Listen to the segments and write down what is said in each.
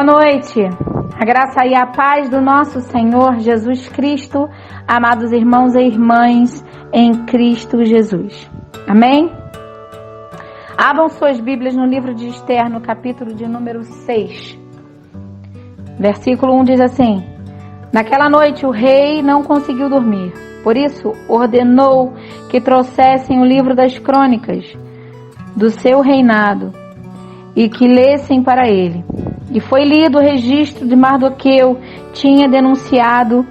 Boa noite, a graça e a paz do nosso Senhor Jesus Cristo, amados irmãos e irmãs em Cristo Jesus. Amém? Abram suas Bíblias no livro de Esther, no capítulo de número 6. Versículo 1 diz assim: Naquela noite o rei não conseguiu dormir, por isso ordenou que trouxessem o livro das crônicas do seu reinado e que lessem para ele. E foi lido o registro de Mardoqueu, tinha denunciado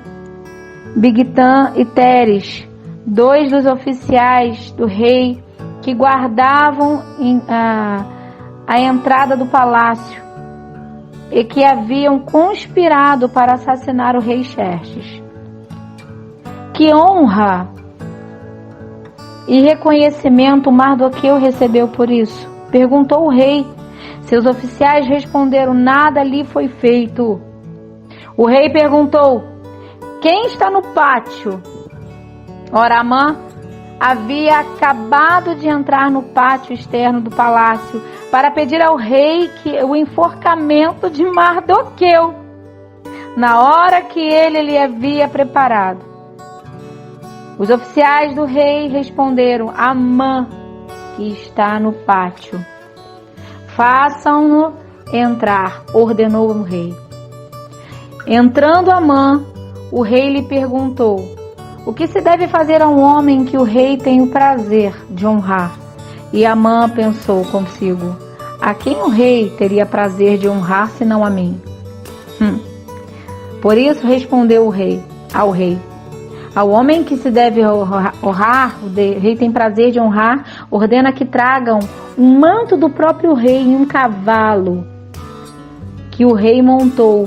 Bigtan e Teres, dois dos oficiais do rei que guardavam a entrada do palácio e que haviam conspirado para assassinar o rei Xerxes. Que honra e reconhecimento Mardoqueu recebeu por isso? Perguntou o rei. Seus oficiais responderam: nada lhe foi feito. O rei perguntou: quem está no pátio? Ora, Amã havia acabado de entrar no pátio externo do palácio para pedir ao rei o enforcamento de Mardoqueu, na hora que ele lhe havia preparado. Os oficiais do rei responderam: Amã que está no pátio. Façam-no entrar, ordenou o rei. Entrando Amã, o rei lhe perguntou: o que se deve fazer a um homem que o rei tem o prazer de honrar? E Amã pensou consigo: a quem o rei teria prazer de honrar senão a mim? Por isso respondeu o rei ao rei: ao homem que se deve honrar, o rei tem prazer de honrar, ordena que tragam um manto do próprio rei e um cavalo que o rei montou,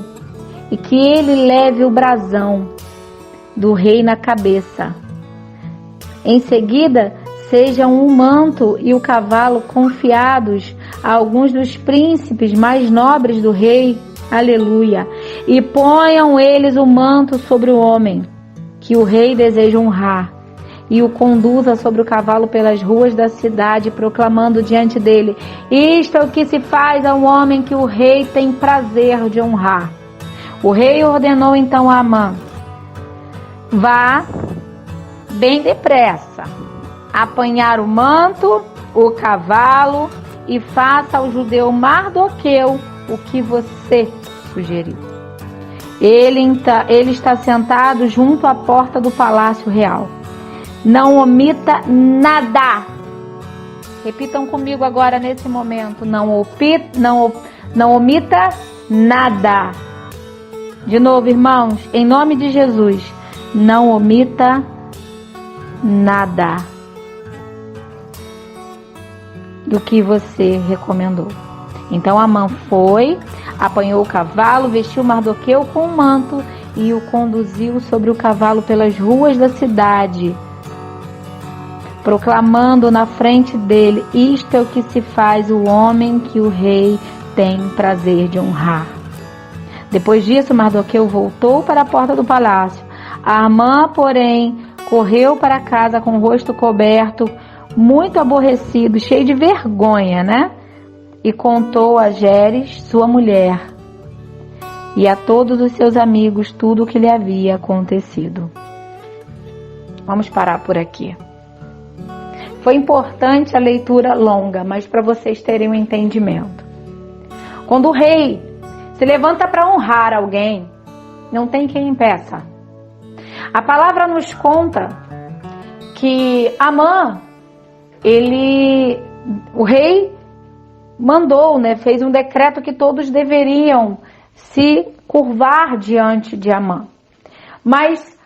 e que ele leve o brasão do rei na cabeça. Em seguida, sejam o manto e o cavalo confiados a alguns dos príncipes mais nobres do rei, aleluia, e ponham eles o manto sobre o homem que o rei deseja honrar, e o conduza sobre o cavalo pelas ruas da cidade, proclamando diante dele: isto é o que se faz ao homem que o rei tem prazer de honrar. O rei ordenou então a Amã: vá bem depressa, apanhar o manto, o cavalo, e faça ao judeu Mardoqueu o que você sugeriu. Ele está sentado junto à porta do palácio real. Não omita nada. Repitam comigo agora nesse momento: não omita nada. De novo, irmãos, em nome de Jesus, não omita nada do que você recomendou. Então Amã foi, apanhou o cavalo, vestiu Mardoqueu com um manto e o conduziu sobre o cavalo pelas ruas da cidade, proclamando na frente dele: isto é o que se faz o homem que o rei tem prazer de honrar. Depois disso, Mardoqueu voltou para a porta do palácio. A Amã, porém, correu para casa com o rosto coberto, muito aborrecido, cheio de vergonha, né? E contou a Jeres, sua mulher, e a todos os seus amigos tudo o que lhe havia acontecido. Vamos parar por aqui. Foi importante a leitura longa, mas para vocês terem um entendimento. Quando o rei se levanta para honrar alguém, não tem quem impeça. A palavra nos conta que Amã, o rei mandou, fez um decreto que todos deveriam se curvar diante de Amã. Mas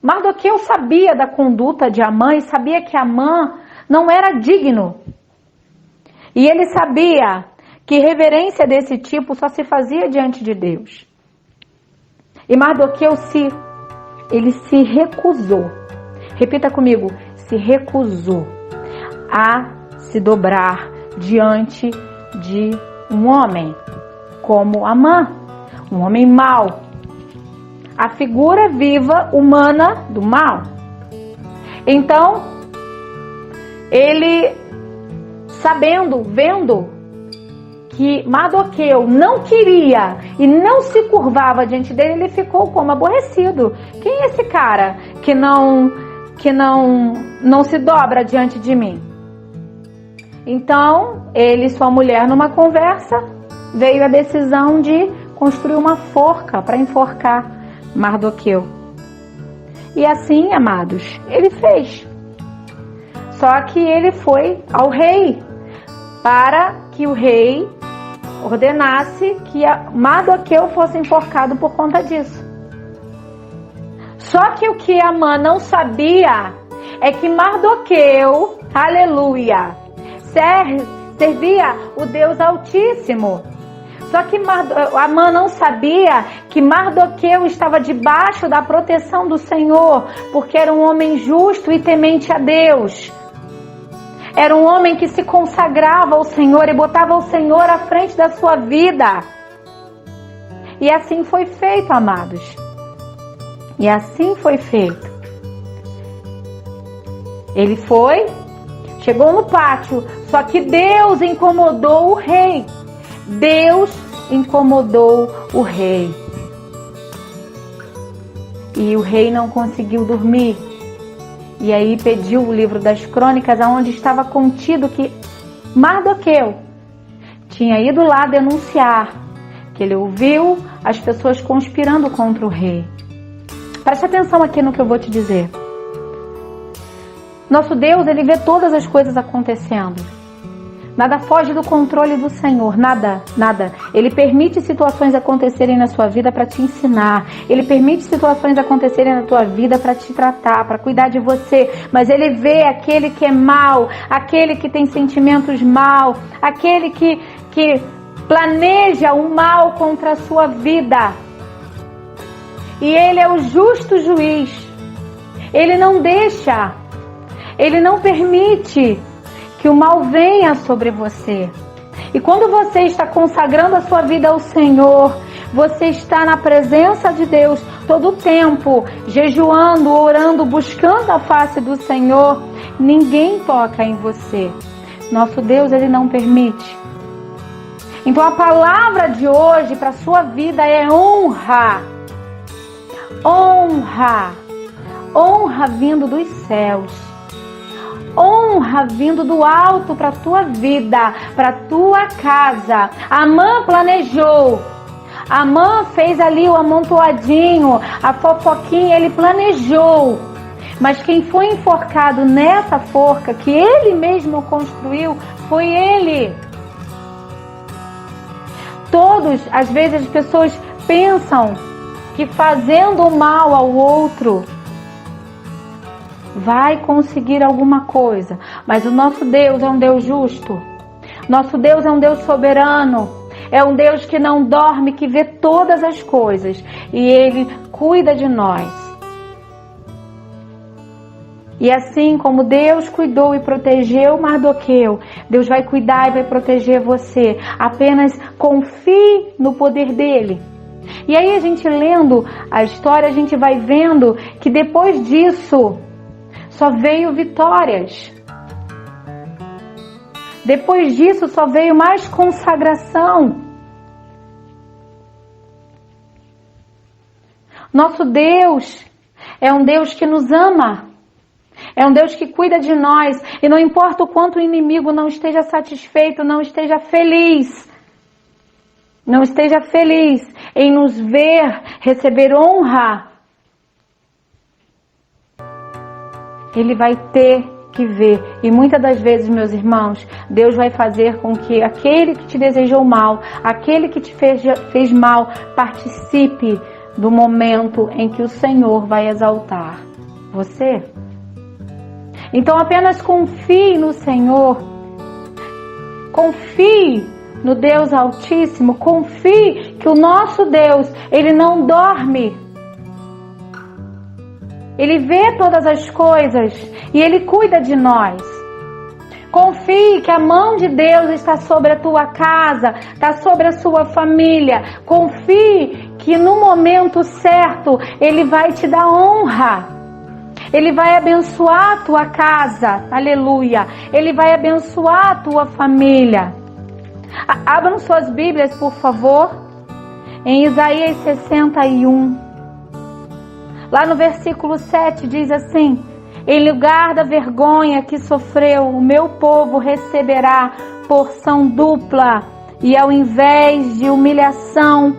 Mardoqueu sabia da conduta de Amã e sabia que Amã não era digno. E ele sabia que reverência desse tipo só se fazia diante de Deus. E Mardoqueu se recusou. Repita comigo: se recusou a se dobrar diante de um homem como Amã, um homem mau, a figura viva humana do mal. Então, ele, vendo que Mardoqueu não queria e não se curvava diante dele, ele ficou como aborrecido. Quem é esse cara que não se dobra diante de mim? Então, ele e sua mulher, numa conversa, veio a decisão de construir uma forca para enforcar Mardoqueu. E assim, amados, ele fez. Só que ele foi ao rei para que o rei ordenasse que Mardoqueu fosse enforcado por conta disso. Só que o que Amã não sabia é que Mardoqueu, aleluia, servia o Deus Altíssimo. Só que Amã não sabia que Mardoqueu estava debaixo da proteção do Senhor, porque era um homem justo e temente a Deus. Era um homem que se consagrava ao Senhor e botava o Senhor à frente da sua vida. E assim foi feito, amados. E assim foi feito. Ele foi, chegou no pátio, só que Deus incomodou o rei. Deus incomodou o rei. E o rei não conseguiu dormir. E aí pediu o livro das crônicas, onde estava contido que Mardoqueu tinha ido lá denunciar que ele ouviu as pessoas conspirando contra o rei. Preste atenção aqui no que eu vou te dizer. Nosso Deus, ele vê todas as coisas acontecendo. Nada foge do controle do Senhor, nada. Ele permite situações acontecerem na sua vida para te ensinar. Ele permite situações acontecerem na tua vida para te tratar, para cuidar de você. Mas ele vê aquele que é mau, aquele que tem sentimentos maus, aquele que planeja o mal contra a sua vida. E ele é o justo juiz. Ele não deixa, ele não permite que o mal venha sobre você. E quando você está consagrando a sua vida ao Senhor, você está na presença de Deus todo o tempo, jejuando, orando, buscando a face do Senhor, ninguém toca em você. Nosso Deus, ele não permite. Então a palavra de hoje para a sua vida é honra. Honra. Honra vindo dos céus. Honra vindo do alto para a tua vida, para a tua casa. Amã planejou. Amã fez ali o amontoadinho, a fofoquinha, ele planejou. Mas quem foi enforcado nessa forca, que ele mesmo construiu, foi ele. Às vezes as pessoas pensam que fazendo mal ao outro vai conseguir alguma coisa, mas o nosso Deus é um Deus justo, nosso Deus é um Deus soberano, é um Deus que não dorme, que vê todas as coisas e Ele cuida de nós. E assim como Deus cuidou e protegeu Mardoqueu, Deus vai cuidar e vai proteger você. Apenas confie no poder dele. E aí a gente lendo a história, a gente vai vendo que depois disso só veio vitórias. Depois disso só veio mais consagração. Nosso Deus é um Deus que nos ama. É um Deus que cuida de nós. E não importa o quanto o inimigo não esteja satisfeito, não esteja feliz. Não esteja feliz em nos ver receber honra. Ele vai ter que ver. E muitas das vezes, meus irmãos, Deus vai fazer com que aquele que te desejou mal, aquele que te fez mal, participe do momento em que o Senhor vai exaltar você. Então apenas confie no Senhor. Confie no Deus Altíssimo. Confie que o nosso Deus, Ele não dorme. Ele vê todas as coisas e Ele cuida de nós. Confie que a mão de Deus está sobre a tua casa, está sobre a sua família. Confie que no momento certo Ele vai te dar honra. Ele vai abençoar a tua casa, aleluia. Ele vai abençoar a tua família. Abram suas Bíblias, por favor, em Isaías 61. Lá no versículo 7 diz assim: em lugar da vergonha que sofreu, o meu povo receberá porção dupla, e ao invés de humilhação,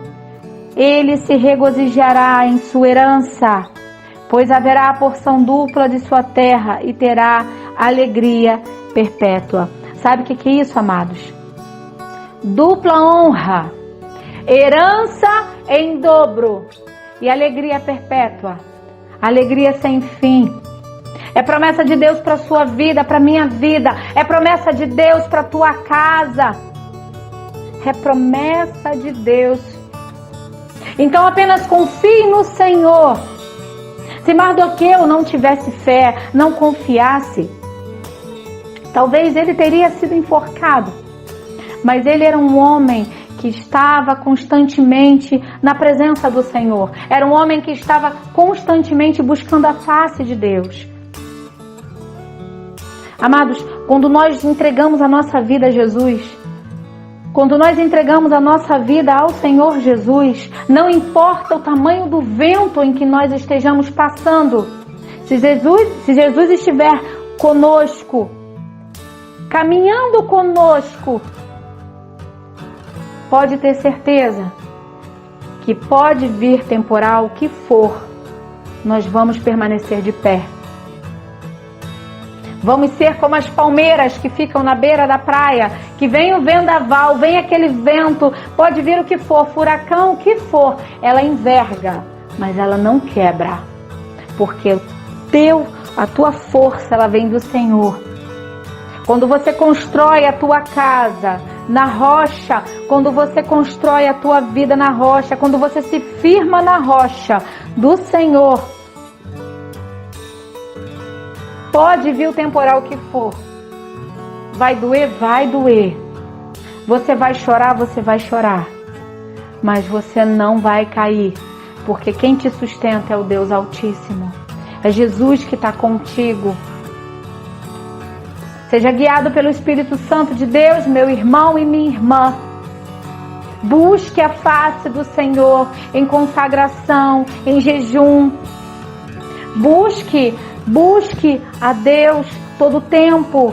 ele se regozijará em sua herança, pois haverá porção dupla de sua terra e terá alegria perpétua. Sabe o que é isso, amados? Dupla honra, herança em dobro e alegria perpétua, alegria sem fim. É promessa de Deus para a sua vida, para a minha vida. É promessa de Deus para a tua casa. É promessa de Deus. Então apenas confie no Senhor. Se Mardoqueu não tivesse fé, não confiasse, talvez ele teria sido enforcado. Mas ele era um homem que estava constantemente na presença do Senhor. Era um homem que estava constantemente buscando a face de Deus. Amados, quando nós entregamos a nossa vida a Jesus, quando nós entregamos a nossa vida ao Senhor Jesus, não importa o tamanho do vento em que nós estejamos passando, se Jesus estiver conosco, caminhando conosco, pode ter certeza que pode vir temporal, o que for, nós vamos permanecer de pé. Vamos ser como as palmeiras que ficam na beira da praia, que vem o vendaval, vem aquele vento, pode vir o que for, furacão, o que for, ela enverga, mas ela não quebra, porque a tua força, ela vem do Senhor. Quando você constrói a tua casa na rocha, quando você constrói a tua vida na rocha, quando você se firma na rocha do Senhor, pode vir o temporal que for. Vai doer? Vai doer. Você vai chorar? Você vai chorar. Mas você não vai cair. Porque quem te sustenta é o Deus Altíssimo. É Jesus que está contigo. Seja guiado pelo Espírito Santo de Deus, meu irmão e minha irmã. Busque a face do Senhor em consagração, em jejum. Busque a Deus todo o tempo,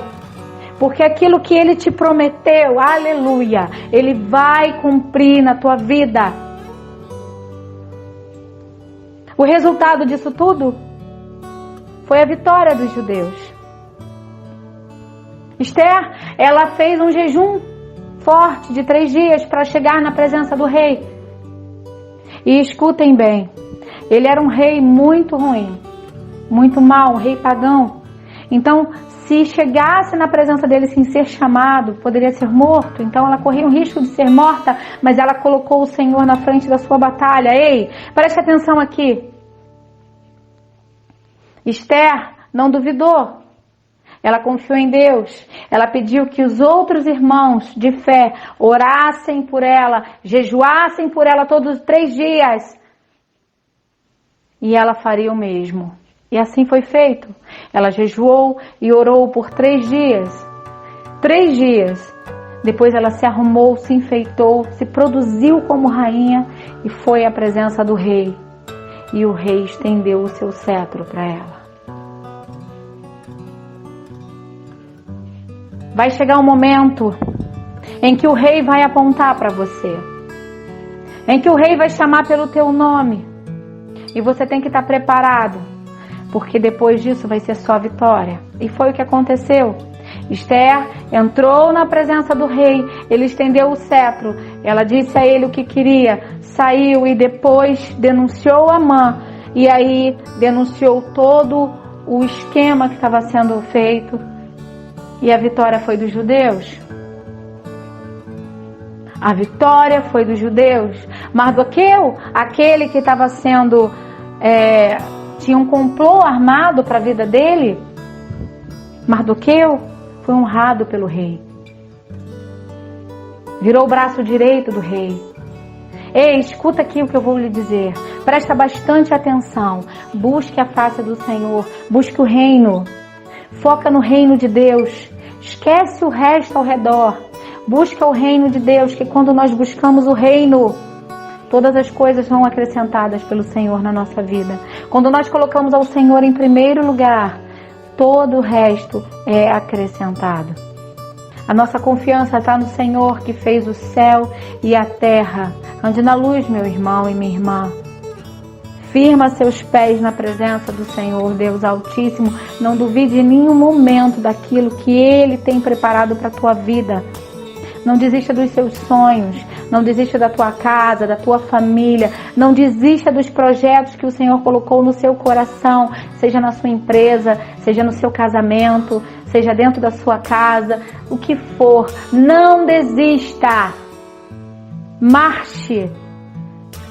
porque aquilo que Ele te prometeu, aleluia, Ele vai cumprir na tua vida. O resultado disso tudo foi a vitória dos judeus. Esther, ela fez um jejum forte de 3 dias para chegar na presença do rei. E escutem bem, ele era um rei muito ruim, muito mau, um rei pagão. Então, se chegasse na presença dele sem ser chamado, poderia ser morto. Então ela corria o risco de ser morta, mas ela colocou o Senhor na frente da sua batalha. Ei, preste atenção aqui. Esther não duvidou. Ela confiou em Deus. Ela pediu que os outros irmãos de fé orassem por ela, jejuassem por ela todos os 3 dias. E ela faria o mesmo. E assim foi feito. Ela jejuou e orou por 3 dias. 3 dias. Depois ela se arrumou, se enfeitou, se produziu como rainha e foi à presença do rei. E o rei estendeu o seu cetro para ela. Vai chegar um momento em que o rei vai apontar para você. Em que o rei vai chamar pelo teu nome. E você tem que estar preparado. Porque depois disso vai ser só vitória. E foi o que aconteceu. Esther entrou na presença do rei. Ele estendeu o cetro. Ela disse a ele o que queria. Saiu e depois denunciou Amã. E aí denunciou todo o esquema que estava sendo feito. E a vitória foi dos judeus. A vitória foi dos judeus. Mardoqueu, aquele que estava sendo... tinha um complô armado para a vida dele. Mardoqueu foi honrado pelo rei. Virou o braço direito do rei. Ei, escuta aqui o que eu vou lhe dizer. Presta bastante atenção. Busque a face do Senhor. Busque o reino. Foca no reino de Deus. Esquece o resto ao redor. Busca o reino de Deus, que quando nós buscamos o reino, todas as coisas são acrescentadas pelo Senhor na nossa vida. Quando nós colocamos ao Senhor em primeiro lugar, todo o resto é acrescentado. A nossa confiança está no Senhor que fez o céu e a terra. Ande na luz, meu irmão e minha irmã. Firma seus pés na presença do Senhor, Deus Altíssimo. Não duvide em nenhum momento daquilo que Ele tem preparado para a tua vida. Não desista dos seus sonhos. Não desista da tua casa, da tua família. Não desista dos projetos que o Senhor colocou no seu coração. Seja na sua empresa, seja no seu casamento, seja dentro da sua casa. O que for, não desista. Marche.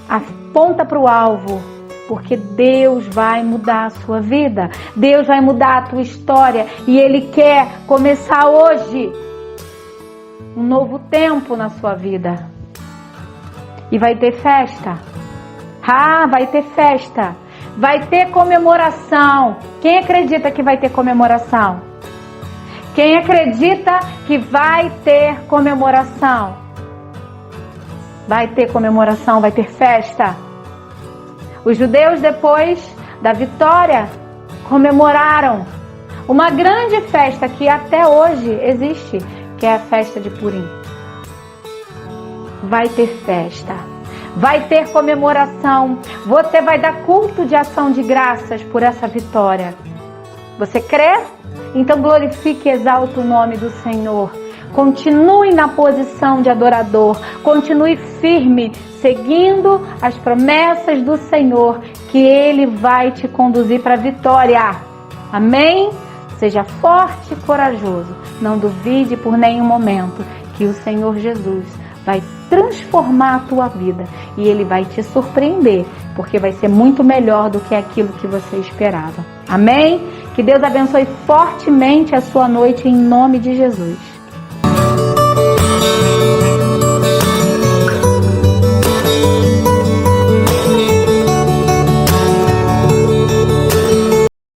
Aponta para o alvo. Porque Deus vai mudar a sua vida. Deus vai mudar a tua história. E Ele quer começar hoje um novo tempo na sua vida. E vai ter festa. Vai ter festa. Vai ter comemoração. Quem acredita que vai ter comemoração? Quem acredita que vai ter comemoração? Vai ter comemoração, vai ter festa. Os judeus, depois da vitória, comemoraram uma grande festa que até hoje existe, que é a festa de Purim. Vai ter festa, vai ter comemoração. Você vai dar culto de ação de graças por essa vitória. Você crê? Então glorifique e exalte o nome do Senhor. Continue na posição de adorador. Continue firme, seguindo as promessas do Senhor, que Ele vai te conduzir para a vitória. Amém? Seja forte e corajoso. Não duvide por nenhum momento que o Senhor Jesus vai transformar a tua vida. E Ele vai te surpreender, porque vai ser muito melhor do que aquilo que você esperava. Amém? Que Deus abençoe fortemente a sua noite em nome de Jesus.